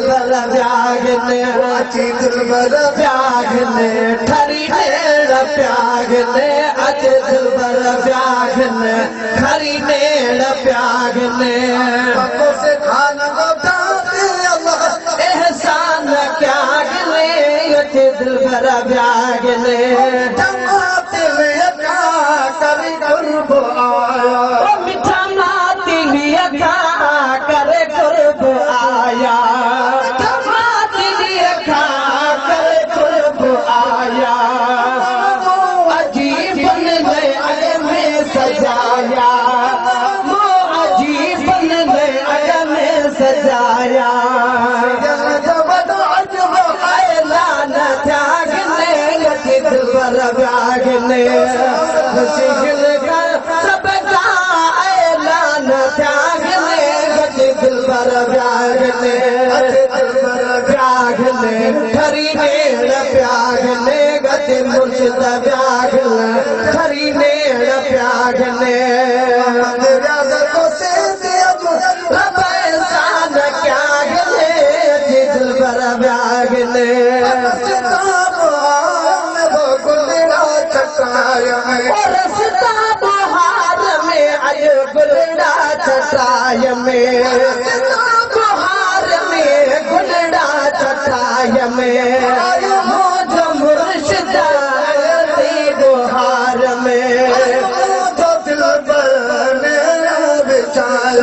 दिलबर व्यागने अची दिलबर व्यागने खरी नेड़ प्यागने अच दिलबर व्यागने खरी नेड़ प्यागने पको से खाना गोटाते अल्लाह एहसान क्या गने अच दिलबर व्यागने जमाते यका करे कुर्ब आया मिठा माती यका करे कुर्ब आया माती यका करे कुर्ब आया अजीब ने में सजाया वो अजीब ने में सजाया दिलबर व्यागने शिखल का सबका ऐलान त्यागने दिलबर व्यागने व्यागने खरी नेड़ प्यागने गति मुर्शिद व्यागने खरी नेड़ प्यागने एहसान क्या गने दिलबर व्यागने रस्ता बहार में आय गुलड़ा चटाय में बहार में गुलड़ा चटाय में मौज मुर्शिद बहार में दिलबर ने विचार